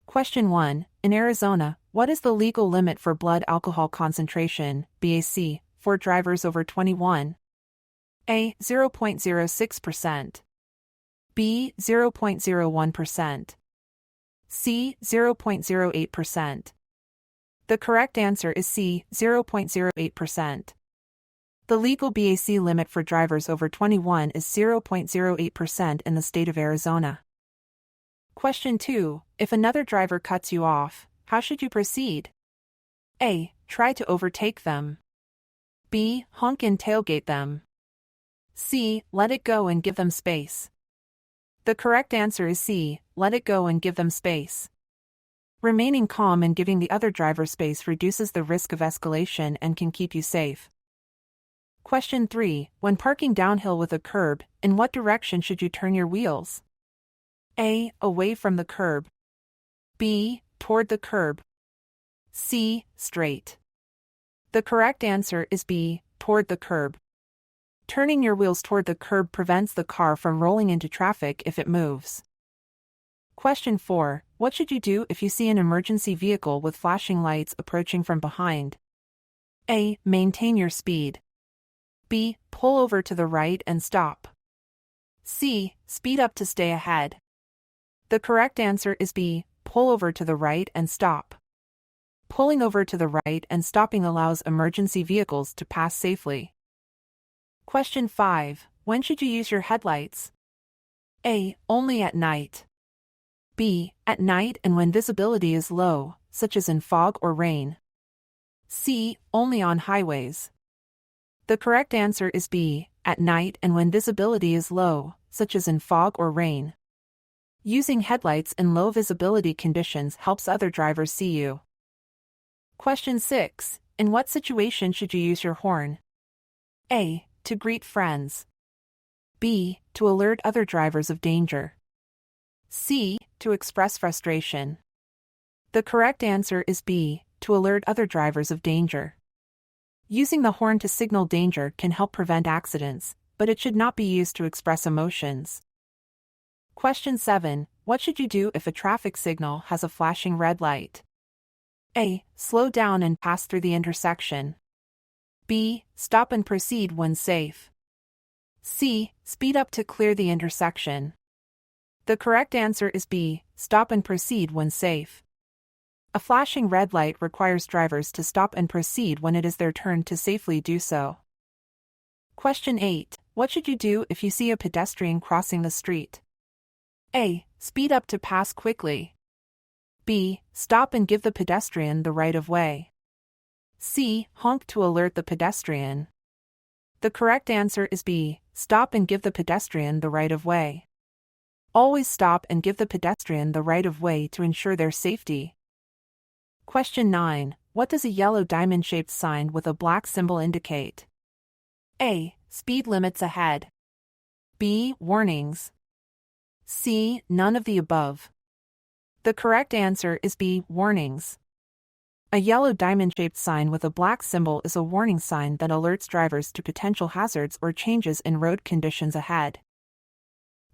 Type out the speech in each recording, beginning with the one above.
Question 1. In Arizona, what is the legal limit for blood alcohol concentration, BAC, for drivers over 21? A. 0.06%. B. 0.01%. C. 0.08%. The correct answer is C. 0.08%. The legal BAC limit for drivers over 21 is 0.08% in the state of Arizona. Question 2. If another driver cuts you off, how should you proceed? A. Try to overtake them. B. Honk and tailgate them. C. Let it go and give them space. The correct answer is C. Let it go and give them space. Remaining calm and giving the other driver space reduces the risk of escalation and can keep you safe. Question 3. When parking downhill with a curb, in what direction should you turn your wheels? A. Away from the curb. B. Toward the curb. C. Straight. The correct answer is B. Toward the curb. Turning your wheels toward the curb prevents the car from rolling into traffic if it moves. Question 4. What should you do if you see an emergency vehicle with flashing lights approaching from behind? A. Maintain your speed. B. Pull over to the right and stop. C. Speed up to stay ahead. The correct answer is B. Pull over to the right and stop. Pulling over to the right and stopping allows emergency vehicles to pass safely. Question 5. When should you use your headlights? A. Only at night. B. At night and when visibility is low, such as in fog or rain. C. Only on highways. The correct answer is B. At night and when visibility is low, such as in fog or rain. Using headlights in low visibility conditions helps other drivers see you. Question 6. In what situation should you use your horn? A. To greet friends. B. To alert other drivers of danger. C. To express frustration. The correct answer is B. To alert other drivers of danger. Using the horn to signal danger can help prevent accidents, but it should not be used to express emotions. Question 7. What should you do if a traffic signal has a flashing red light? A. Slow down and pass through the intersection. B. Stop and proceed when safe. C. Speed up to clear the intersection. The correct answer is B. Stop and proceed when safe. A flashing red light requires drivers to stop and proceed when it is their turn to safely do so. Question 8. What should you do if you see a pedestrian crossing the street? A. Speed up to pass quickly. B. Stop and give the pedestrian the right of way. C. Honk to alert the pedestrian. The correct answer is B. Stop and give the pedestrian the right of way. Always stop and give the pedestrian the right of way to ensure their safety. Question 9. What does a yellow diamond-shaped sign with a black symbol indicate? A. Speed limits ahead. B. Warnings. C. None of the above. The correct answer is B. Warnings. A yellow diamond-shaped sign with a black symbol is a warning sign that alerts drivers to potential hazards or changes in road conditions ahead.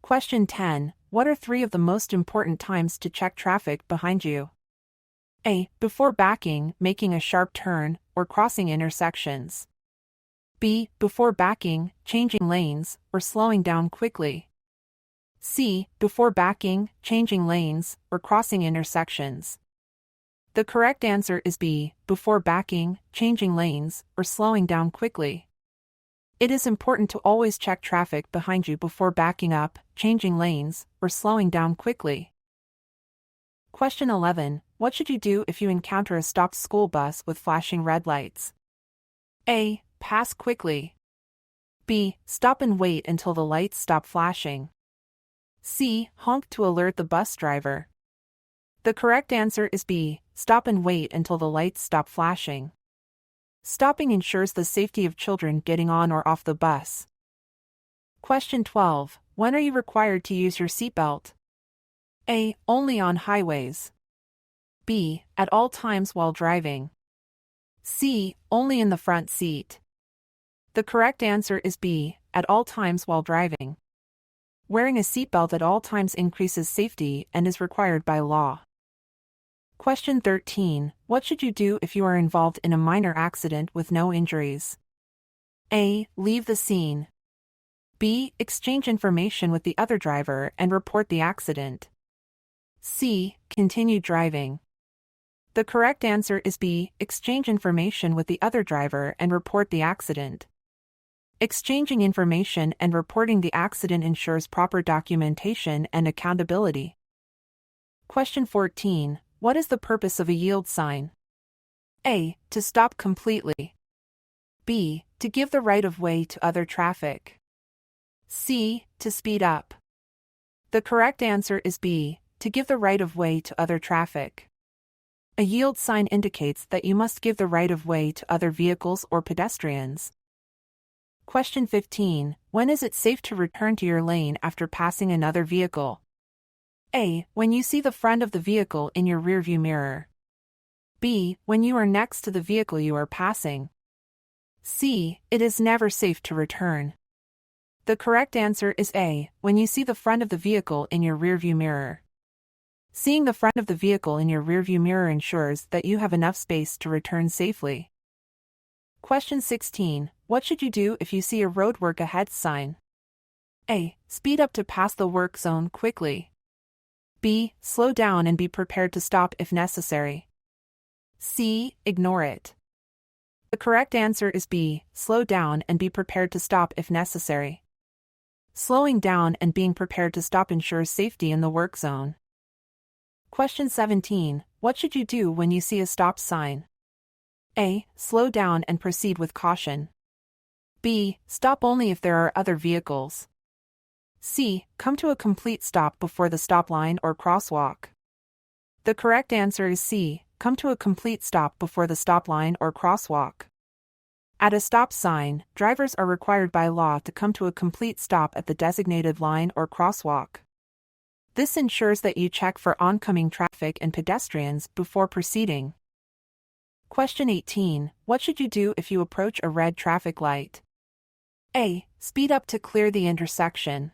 Question 10. What are 3 of the most important times to check traffic behind you? A. Before backing, making a sharp turn, or crossing intersections. B. Before backing, changing lanes, or slowing down quickly. C. Before backing, changing lanes, or crossing intersections. The correct answer is B. Before backing, changing lanes, or slowing down quickly. It is important to always check traffic behind you before backing up, changing lanes, or slowing down quickly. Question 11. What should you do if you encounter a stopped school bus with flashing red lights? A. Pass quickly. B. Stop and wait until the lights stop flashing. C. Honk to alert the bus driver. The correct answer is B. Stop and wait until the lights stop flashing. Stopping ensures the safety of children getting on or off the bus. Question 12. When are you required to use your seatbelt? A. Only on highways. B. At all times while driving. C. Only in the front seat. The correct answer is B. At all times while driving. Wearing a seatbelt at all times increases safety and is required by law. Question 13. What should you do if you are involved in a minor accident with no injuries? A. Leave the scene. B. Exchange information with the other driver and report the accident. C. Continue driving. The correct answer is B. Exchange information with the other driver and report the accident. Exchanging information and reporting the accident ensures proper documentation and accountability. Question 14. What is the purpose of a yield sign? A. To stop completely. B. To give the right of way to other traffic. C. To speed up. The correct answer is B. To give the right of way to other traffic. A yield sign indicates that you must give the right of way to other vehicles or pedestrians. Question 15. When is it safe to return to your lane after passing another vehicle? A. When you see the front of the vehicle in your rearview mirror. B. When you are next to the vehicle you are passing. C. It is never safe to return. The correct answer is A. When you see the front of the vehicle in your rearview mirror. Seeing the front of the vehicle in your rearview mirror ensures that you have enough space to return safely. Question 16. What should you do if you see a roadwork ahead sign? A. Speed up to pass the work zone quickly. B. Slow down and be prepared to stop if necessary. C. Ignore it. The correct answer is B. Slow down and be prepared to stop if necessary. Slowing down and being prepared to stop ensures safety in the work zone. Question 17. What should you do when you see a stop sign? A. Slow down and proceed with caution. B. Stop only if there are other vehicles. C. Come to a complete stop before the stop line or crosswalk. The correct answer is C. Come to a complete stop before the stop line or crosswalk. At a stop sign, drivers are required by law to come to a complete stop at the designated line or crosswalk. This ensures that you check for oncoming traffic and pedestrians before proceeding. Question 18. What should you do if you approach a red traffic light? A. Speed up to clear the intersection.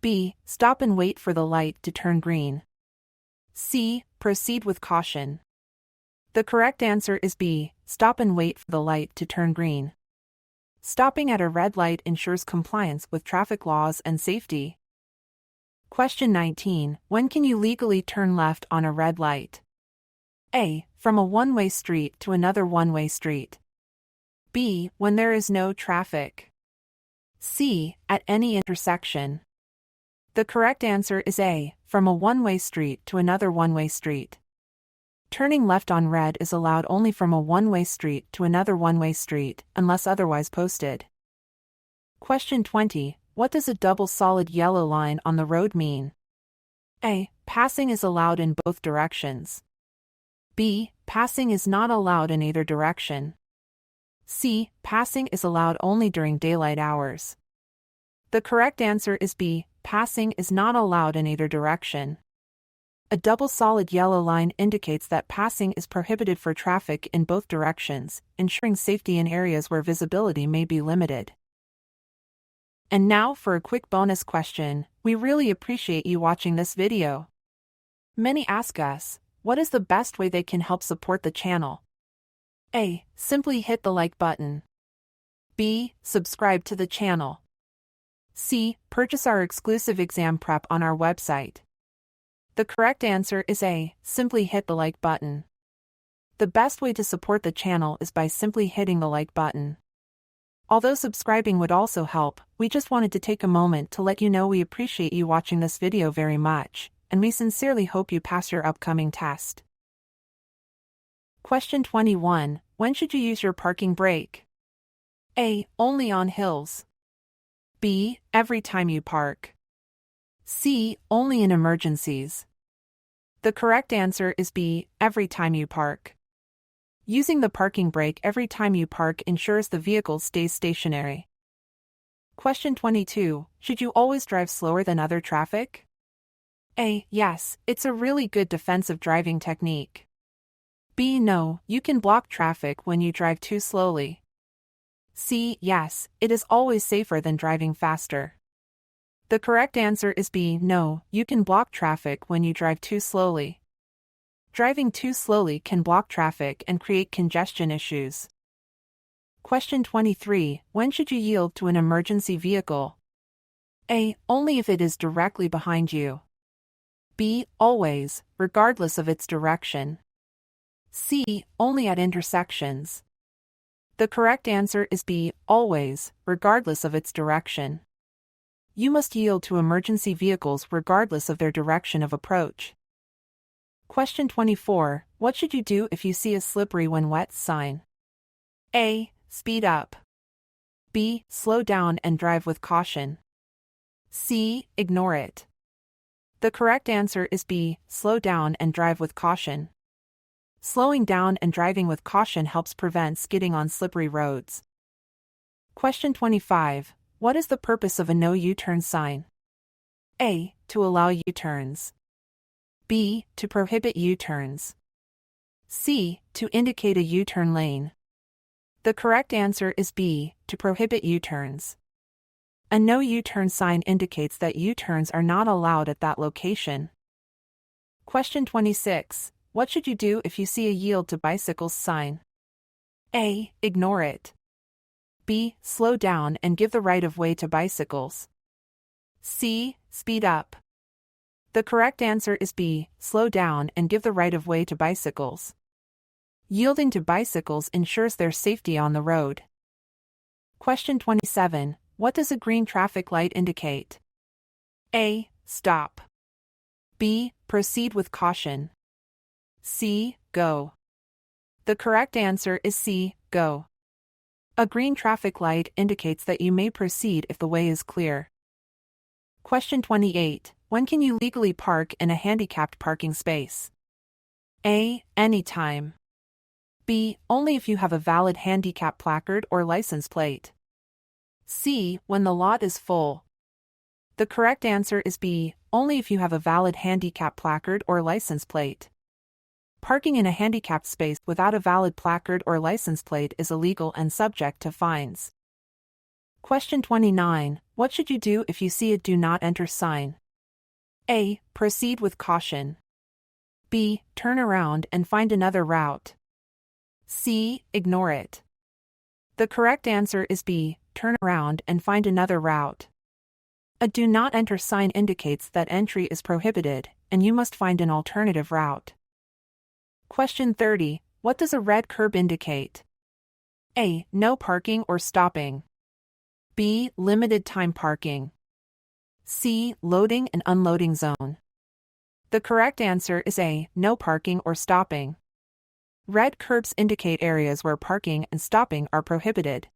B. Stop and wait for the light to turn green. C. Proceed with caution. The correct answer is B. Stop and wait for the light to turn green. Stopping at a red light ensures compliance with traffic laws and safety. Question 19. When can you legally turn left on a red light? A. From a one-way street to another one-way street. B. When there is no traffic. C. At any intersection. The correct answer is A. From a one-way street to another one-way street. Turning left on red is allowed only from a one-way street to another one-way street, unless otherwise posted. Question 20. What does a double solid yellow line on the road mean? A. Passing is allowed in both directions. B. Passing is not allowed in either direction. C. Passing is allowed only during daylight hours. The correct answer is B. Passing is not allowed in either direction. A double solid yellow line indicates that passing is prohibited for traffic in both directions, ensuring safety in areas where visibility may be limited. And now for a quick bonus question. We really appreciate you watching this video. Many ask us, what is the best way they can help support the channel? A. Simply hit the like button. B. Subscribe to the channel. C. Purchase our exclusive exam prep on our website. The correct answer is A. Simply hit the like button. The best way to support the channel is by simply hitting the like button. Although subscribing would also help, we just wanted to take a moment to let you know we appreciate you watching this video very much, and we sincerely hope you pass your upcoming test. Question 21. When should you use your parking brake? A. Only on hills. B. Every time you park. C. Only in emergencies. The correct answer is B. Every time you park. Using the parking brake every time you park ensures the vehicle stays stationary. Question 22. Should you always drive slower than other traffic? A. Yes, it's a really good defensive driving technique. B. No, you can block traffic when you drive too slowly. C. Yes, it is always safer than driving faster. The correct answer is B. No, you can block traffic when you drive too slowly. Driving too slowly can block traffic and create congestion issues. Question 23. When should you yield to an emergency vehicle? A. Only if it is directly behind you. B. Always, regardless of its direction. C. Only at intersections. The correct answer is B. Always, regardless of its direction. You must yield to emergency vehicles regardless of their direction of approach. Question 24. What should you do if you see a slippery when wet sign? A. Speed up. B. Slow down and drive with caution. C. Ignore it. The correct answer is B. Slow down and drive with caution. Slowing down and driving with caution helps prevent skidding on slippery roads. Question 25. What is the purpose of a no U-turn sign? A. To allow U-turns. B. To prohibit U-turns. C. To indicate a U-turn lane. The correct answer is B. To prohibit U-turns. A no U-turn sign indicates that U-turns are not allowed at that location. Question 26. What should you do if you see a yield to bicycles sign? A. Ignore it. B. Slow down and give the right of way to bicycles. C. Speed up. The correct answer is B. Slow down and give the right of way to bicycles. Yielding to bicycles ensures their safety on the road. Question 27. What does a green traffic light indicate? A. Stop. B. Proceed with caution. C. Go. The correct answer is C. Go. A green traffic light indicates that you may proceed if the way is clear. Question 28. When can you legally park in a handicapped parking space? A. Anytime. B. Only if you have a valid handicap placard or license plate. C. When the lot is full. The correct answer is B. Only if you have a valid handicap placard or license plate. Parking in a handicapped space without a valid placard or license plate is illegal and subject to fines. Question 29. What should you do if you see a do not enter sign? A. Proceed with caution. B. Turn around and find another route. C. Ignore it. The correct answer is B. Turn around and find another route. A do not enter sign indicates that entry is prohibited, and you must find an alternative route. Question 30. What does a red curb indicate? A. No parking or stopping. B. Limited time parking. C. Loading and unloading zone. The correct answer is A. No parking or stopping. Red curbs indicate areas where parking and stopping are prohibited.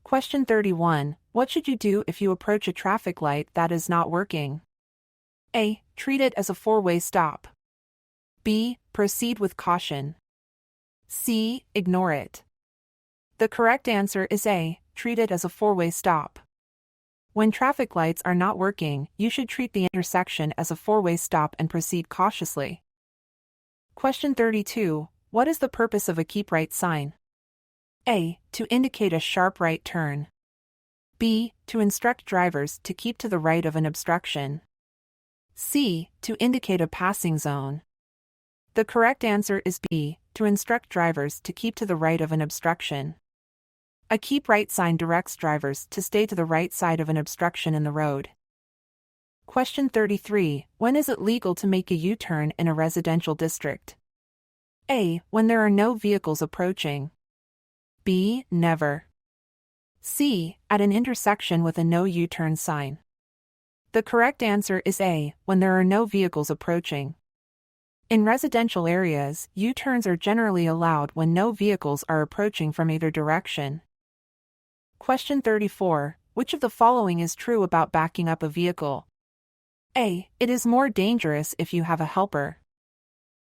Question 31. What should you do if you approach a traffic light that is not working? A. Treat it as a four-way stop. B. Proceed with caution. C. Ignore it. The correct answer is A. Treat it as a four-way stop. When traffic lights are not working, you should treat the intersection as a four-way stop and proceed cautiously. Question 32. What is the purpose of a keep right sign? A. To indicate a sharp right turn. B. To instruct drivers to keep to the right of an obstruction. C. To indicate a passing zone. The correct answer is B. To instruct drivers to keep to the right of an obstruction. A keep right sign directs drivers to stay to the right side of an obstruction in the road. Question 33. When is it legal to make a U-turn in a residential district? A. When there are no vehicles approaching. B. Never. C. At an intersection with a no U-turn sign. The correct answer is A. When there are no vehicles approaching. In residential areas, U-turns are generally allowed when no vehicles are approaching from either direction. Question 34. Which of the following is true about backing up a vehicle? A. It is more dangerous if you have a helper.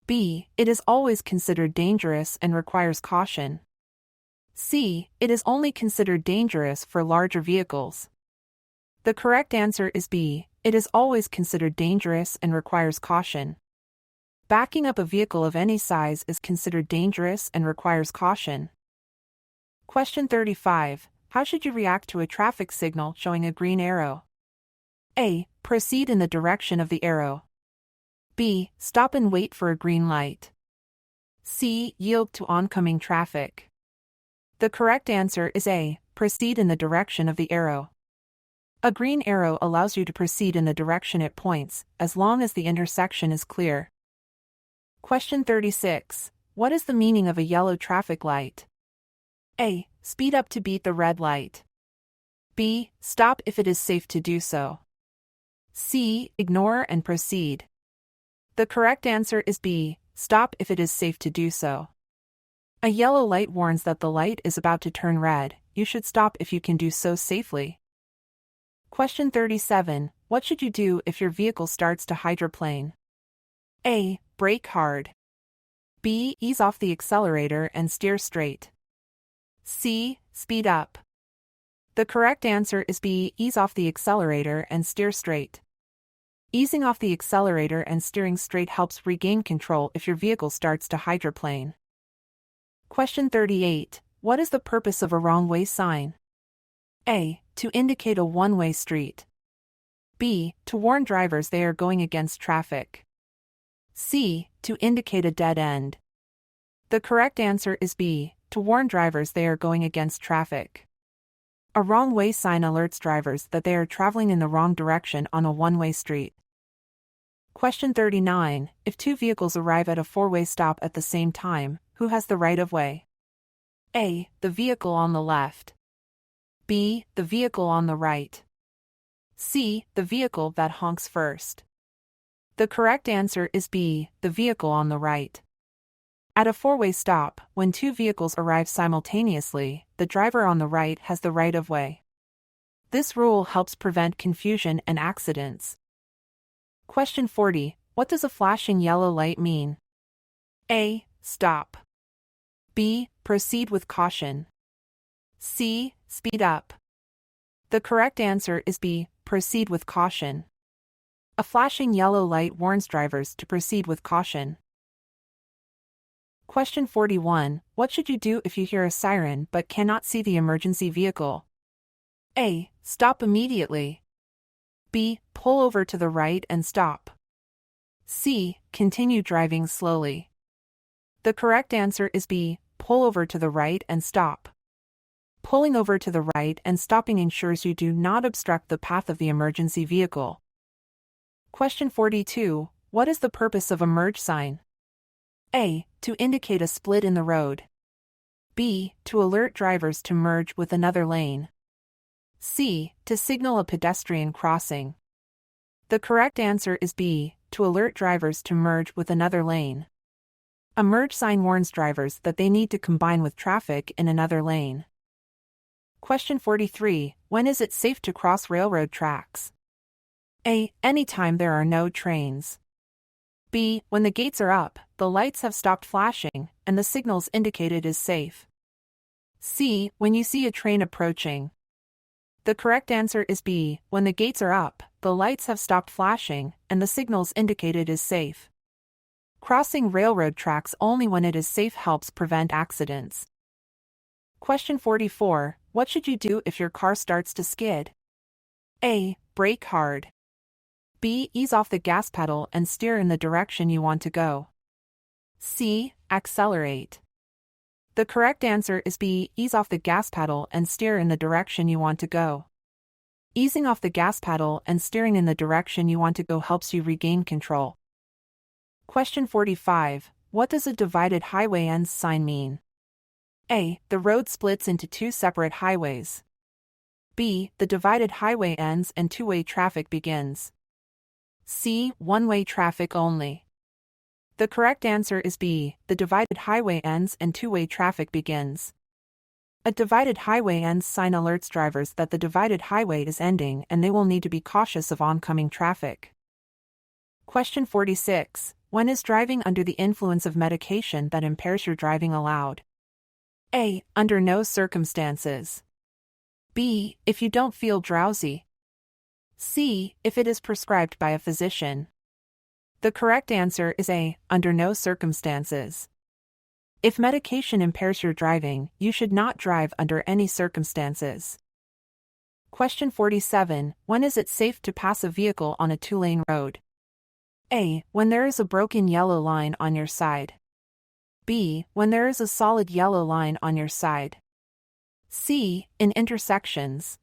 B. It is always considered dangerous and requires caution. C. It is only considered dangerous for larger vehicles. The correct answer is B. It is always considered dangerous and requires caution. Backing up a vehicle of any size is considered dangerous and requires caution. Question 35. How should you react to a traffic signal showing a green arrow? A. Proceed in the direction of the arrow. B. Stop and wait for a green light. C. Yield to oncoming traffic. The correct answer is A. Proceed in the direction of the arrow. A green arrow allows you to proceed in the direction it points, as long as the intersection is clear. Question 36. What is the meaning of a yellow traffic light? A. Speed up to beat the red light. B. Stop if it is safe to do so. C. Ignore and proceed. The correct answer is B. Stop if it is safe to do so. A yellow light warns that the light is about to turn red. You should stop if you can do so safely. Question 37. What should you do if your vehicle starts to hydroplane? A. Brake hard. B. Ease off the accelerator and steer straight. C. Speed up. The correct answer is B. Ease off the accelerator and steer straight. Easing off the accelerator and steering straight helps regain control if your vehicle starts to hydroplane. Question 38. What is the purpose of a wrong-way sign? A. To indicate a one-way street. B. To warn drivers they are going against traffic. C. To indicate a dead end. The correct answer is B. To warn drivers they are going against traffic. A wrong-way sign alerts drivers that they are traveling in the wrong direction on a one-way street. Question 39. If two vehicles arrive at a four-way stop at the same time, who has the right of way? A. The vehicle on the left. B. The vehicle on the right. C. The vehicle that honks first. The correct answer is B. The vehicle on the right. At a four-way stop, when two vehicles arrive simultaneously, the driver on the right has the right of way. This rule helps prevent confusion and accidents. Question 40. What does a flashing yellow light mean? A. Stop. B. Proceed with caution. C. Speed up. The correct answer is B. Proceed with caution. A flashing yellow light warns drivers to proceed with caution. Question 41. What should you do if you hear a siren but cannot see the emergency vehicle? A. Stop immediately. B. Pull over to the right and stop. C. Continue driving slowly. The correct answer is B. Pull over to the right and stop. Pulling over to the right and stopping ensures you do not obstruct the path of the emergency vehicle. Question 42. What is the purpose of a merge sign? A. To indicate a split in the road. B. To alert drivers to merge with another lane. C. To signal a pedestrian crossing. The correct answer is B. To alert drivers to merge with another lane. A merge sign warns drivers that they need to combine with traffic in another lane. Question 43. When is it safe to cross railroad tracks? A. Anytime there are no trains. B. When the gates are up, the lights have stopped flashing, and the signals indicate it is safe. C. When you see a train approaching. The correct answer is B. When the gates are up, the lights have stopped flashing, and the signals indicate it is safe. Crossing railroad tracks only when it is safe helps prevent accidents. Question 44. What should you do if your car starts to skid? A. Brake hard. B. Ease off the gas pedal and steer in the direction you want to go. C. Accelerate. The correct answer is B. Ease off the gas pedal and steer in the direction you want to go. Easing off the gas pedal and steering in the direction you want to go helps you regain control. Question 45. What does a divided highway ends sign mean? A. The road splits into two separate highways. B. The divided highway ends and two-way traffic begins. C. One-way traffic only. The correct answer is B. The divided highway ends and two-way traffic begins. A divided highway ends sign alerts drivers that the divided highway is ending and they will need to be cautious of oncoming traffic. Question 46. When is driving under the influence of medication that impairs your driving allowed? A. Under no circumstances. B. If you don't feel drowsy. C. If it is prescribed by a physician. The correct answer is A. Under no circumstances. If medication impairs your driving, you should not drive under any circumstances. Question 47. When is it safe to pass a vehicle on a two-lane road? A. When there is a broken yellow line on your side. B. When there is a solid yellow line on your side. C. In intersections.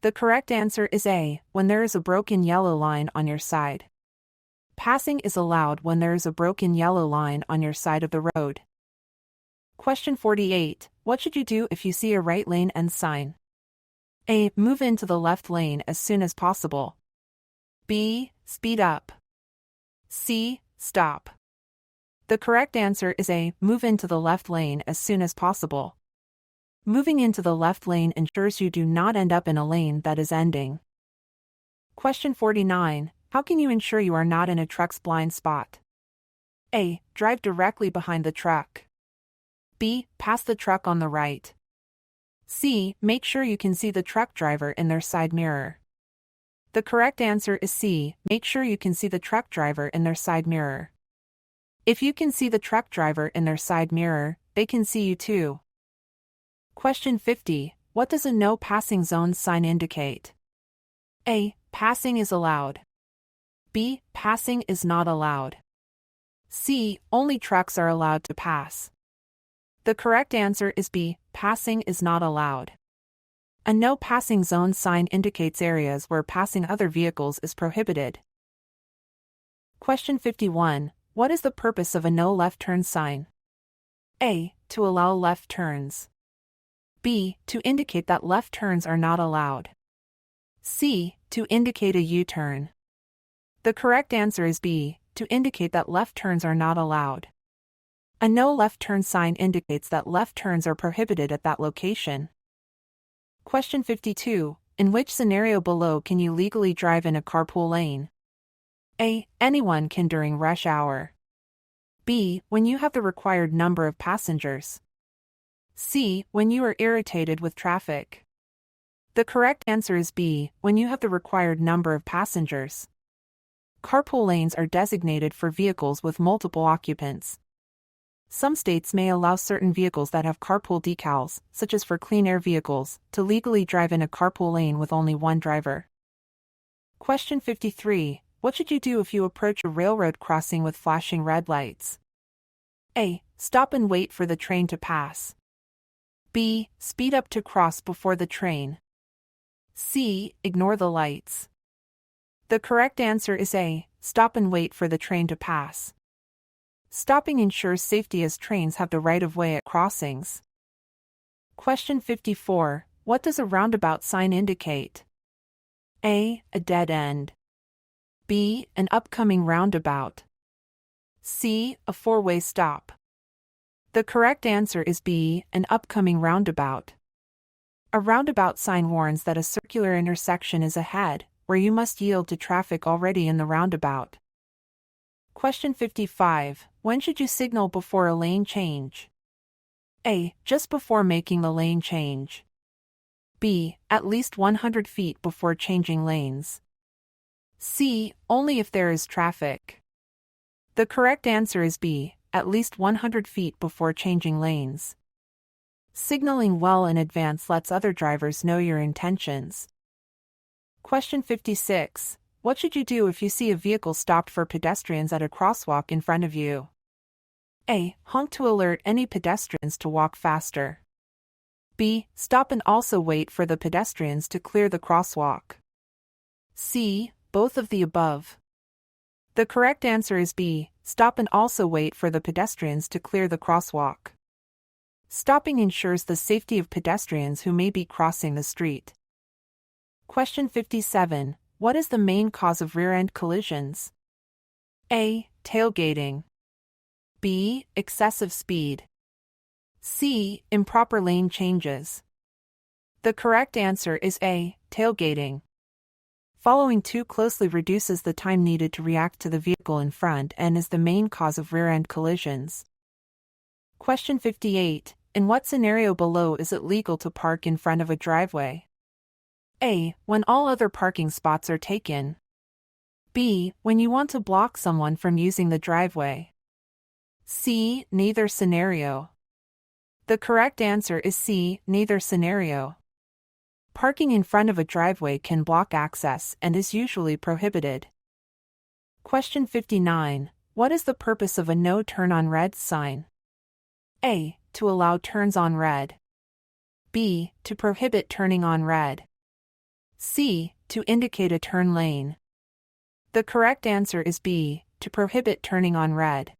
The correct answer is A. When there is a broken yellow line on your side. Passing is allowed when there is a broken yellow line on your side of the road. Question 48. What should you do if you see a right lane end sign? A. Move into the left lane as soon as possible. B. Speed up. C. Stop. The correct answer is A. Move into the left lane as soon as possible. Moving into the left lane ensures you do not end up in a lane that is ending. Question 49. How can you ensure you are not in a truck's blind spot? A. Drive directly behind the truck. B. Pass the truck on the right. C. Make sure you can see the truck driver in their side mirror. The correct answer is C. Make sure you can see the truck driver in their side mirror. If you can see the truck driver in their side mirror, they can see you too. Question 50. What does a no passing zone sign indicate? A. Passing is allowed. B. Passing is not allowed. C. Only trucks are allowed to pass. The correct answer is B. Passing is not allowed. A no passing zone sign indicates areas where passing other vehicles is prohibited. Question 51. What is the purpose of a no left turn sign? A. To allow left turns. B. To indicate that left turns are not allowed. C. To indicate a U-turn. The correct answer is B. To indicate that left turns are not allowed. A no left turn sign indicates that left turns are prohibited at that location. Question 52. In which scenario below can you legally drive in a carpool lane? A. Anyone can during rush hour. B. When you have the required number of passengers. C. When you are irritated with traffic. The correct answer is B. When you have the required number of passengers. Carpool lanes are designated for vehicles with multiple occupants. Some states may allow certain vehicles that have carpool decals, such as for clean air vehicles, to legally drive in a carpool lane with only one driver. Question 53. What should you do if you approach a railroad crossing with flashing red lights? A. Stop and wait for the train to pass. B. Speed up to cross before the train. C. Ignore the lights. The correct answer is A. Stop and wait for the train to pass. Stopping ensures safety as trains have the right of way at crossings. Question 54. What does a roundabout sign indicate? A. A dead end. B. An upcoming roundabout. C. A four-way stop. The correct answer is B. An upcoming roundabout. A roundabout sign warns that a circular intersection is ahead, where you must yield to traffic already in the roundabout. Question 55. When should you signal before a lane change? A. Just before making the lane change. B. At least 100 feet before changing lanes. C. Only if there is traffic. The correct answer is B. At least 100 feet before changing lanes. Signaling well in advance lets other drivers know your intentions. Question 56. What should you do if you see a vehicle stopped for pedestrians at a crosswalk in front of you? A. Honk to alert any pedestrians to walk faster. B. Stop and also wait for the pedestrians to clear the crosswalk. C. Both of the above. The correct answer is B. Stop and also wait for the pedestrians to clear the crosswalk. Stopping ensures the safety of pedestrians who may be crossing the street. Question 57. What is the main cause of rear-end collisions? A. Tailgating. B. Excessive speed. C. Improper lane changes. The correct answer is A. Tailgating. Following too closely reduces the time needed to react to the vehicle in front and is the main cause of rear-end collisions. Question 58. In what scenario below is it legal to park in front of a driveway? A. When all other parking spots are taken. B. When you want to block someone from using the driveway. C. Neither scenario. The correct answer is C. Neither scenario. Parking in front of a driveway can block access and is usually prohibited. Question 59. What is the purpose of a no turn on red sign? A. To allow turns on red. B. To prohibit turning on red. C. To indicate a turn lane. The correct answer is B. To prohibit turning on red.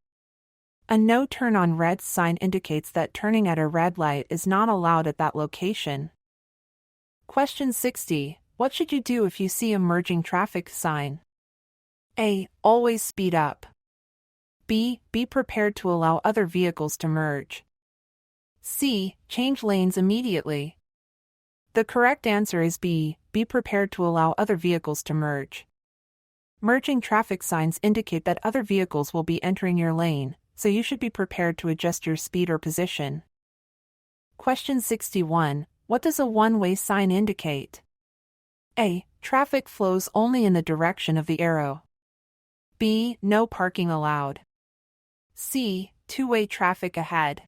A no turn on red sign indicates that turning at a red light is not allowed at that location. Question 60. What should you do if you see a merging traffic sign? A. Always speed up. B. Be prepared to allow other vehicles to merge. C. Change lanes immediately. The correct answer is B. Be prepared to allow other vehicles to merge. Merging traffic signs indicate that other vehicles will be entering your lane, so you should be prepared to adjust your speed or position. Question 61. What does a one-way sign indicate? A. Traffic flows only in the direction of the arrow. B. No parking allowed. C. Two-way traffic ahead.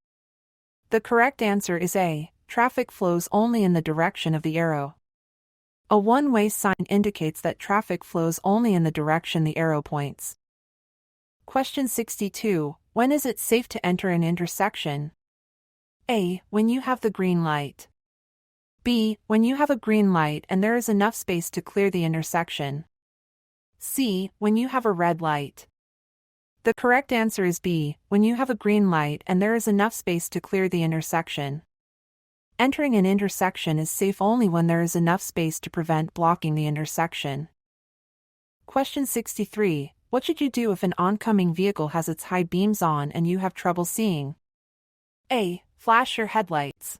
The correct answer is A. Traffic flows only in the direction of the arrow. A one-way sign indicates that traffic flows only in the direction the arrow points. Question 62. When is it safe to enter an intersection? A. When you have the green light. B. When you have a green light and there is enough space to clear the intersection. C. When you have a red light. The correct answer is B. When you have a green light and there is enough space to clear the intersection. Entering an intersection is safe only when there is enough space to prevent blocking the intersection. Question 63. What should you do if an oncoming vehicle has its high beams on and you have trouble seeing? A. Flash your headlights.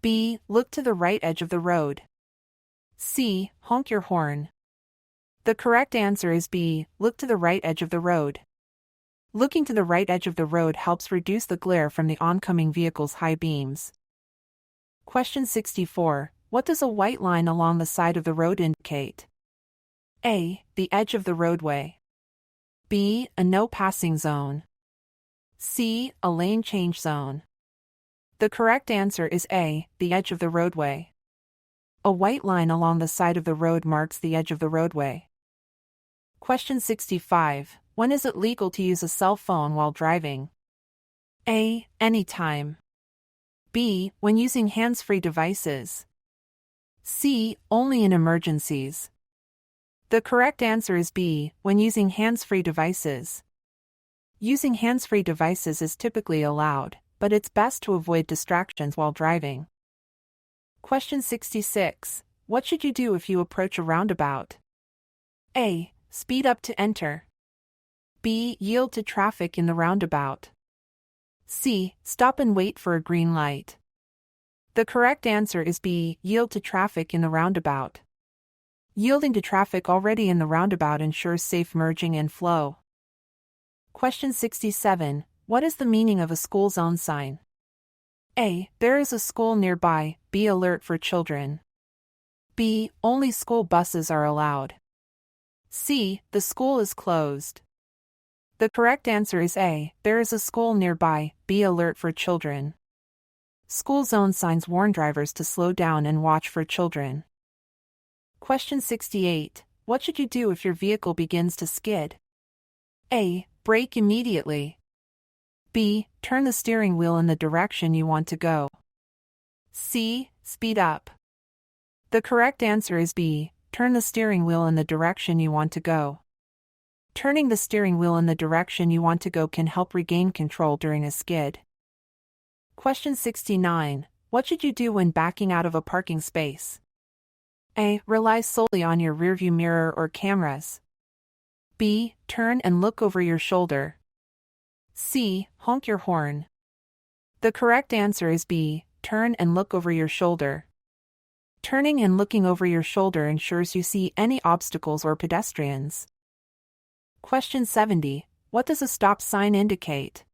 B. Look to the right edge of the road. C. Honk your horn. The correct answer is B. Look to the right edge of the road. Looking to the right edge of the road helps reduce the glare from the oncoming vehicle's high beams. Question 64. What does a white line along the side of the road indicate? A. The edge of the roadway. B. A no passing zone. C. A lane change zone. The correct answer is A. The edge of the roadway. A white line along the side of the road marks the edge of the roadway. Question 65. When is it legal to use a cell phone while driving? A. Anytime. B. When using hands-free devices. C. Only in emergencies. The correct answer is B. When using hands-free devices. Using hands-free devices is typically allowed, but it's best to avoid distractions while driving. Question 66. What should you do if you approach a roundabout? A. Speed up to enter. B. Yield to traffic in the roundabout. C. Stop and wait for a green light. The correct answer is B. Yield to traffic in the roundabout. Yielding to traffic already in the roundabout ensures safe merging and flow. Question 67. What is the meaning of a school zone sign? A. There is a school nearby, be alert for children. B. Only school buses are allowed. C. The school is closed. The correct answer is A. There is a school nearby, be alert for children. School zone signs warn drivers to slow down and watch for children. Question 68. What should you do if your vehicle begins to skid? A. Brake immediately. B. Turn the steering wheel in the direction you want to go. C. Speed up. The correct answer is B. Turn the steering wheel in the direction you want to go. Turning the steering wheel in the direction you want to go can help regain control during a skid. Question 69. What should you do when backing out of a parking space? A. Rely solely on your rearview mirror or cameras. B. Turn and look over your shoulder. C. Honk your horn. The correct answer is B. Turn and look over your shoulder. Turning and looking over your shoulder ensures you see any obstacles or pedestrians. Question 70. What does a stop sign indicate?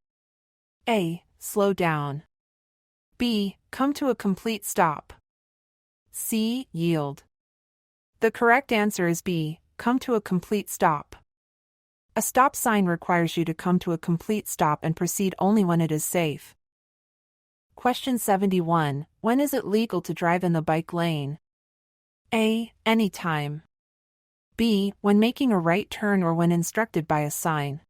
A. Slow down. B. Come to a complete stop. C. Yield. The correct answer is B. Come to a complete stop. A stop sign requires you to come to a complete stop and proceed only when it is safe. Question 71. When is it legal to drive in the bike lane? A. Anytime. B. When making a right turn or when instructed by a sign.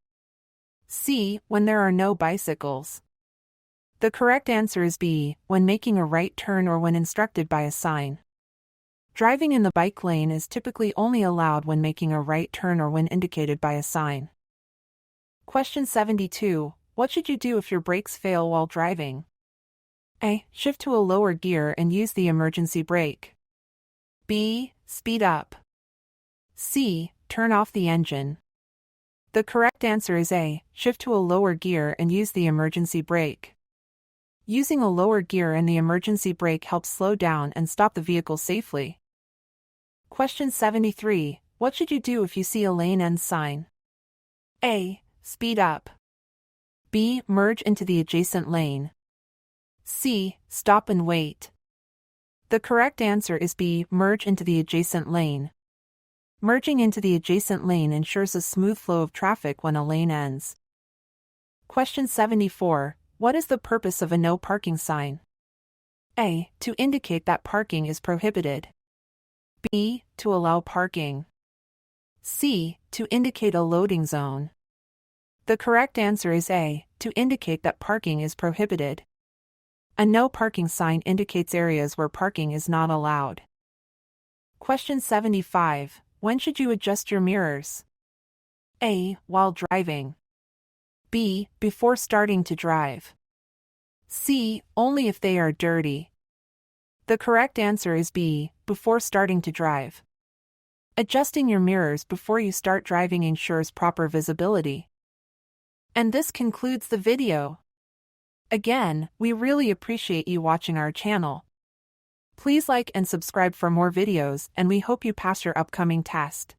C. When there are no bicycles. The correct answer is B. When making a right turn or when instructed by a sign. Driving in the bike lane is typically only allowed when making a right turn or when indicated by a sign. Question 72. What should you do if your brakes fail while driving? A. Shift to a lower gear and use the emergency brake. B. Speed up. C. Turn off the engine. The correct answer is A. Shift to a lower gear and use the emergency brake. Using a lower gear and the emergency brake helps slow down and stop the vehicle safely. Question 73. What should you do if you see a lane end sign? A. Speed up. B. Merge into the adjacent lane. C. Stop and wait. The correct answer is B. Merge into the adjacent lane. Merging into the adjacent lane ensures a smooth flow of traffic when a lane ends. Question 74. What is the purpose of a no parking sign? A. To indicate that parking is prohibited. B. To allow parking. C. To indicate a loading zone. The correct answer is A. To indicate that parking is prohibited. A no parking sign indicates areas where parking is not allowed. Question 75. When should you adjust your mirrors? A. While driving. B. Before starting to drive. C. Only if they are dirty. The correct answer is B. Before starting to drive. Adjusting your mirrors before you start driving ensures proper visibility. And this concludes the video. Again, we really appreciate you watching our channel. Please like and subscribe for more videos, and we hope you pass your upcoming test.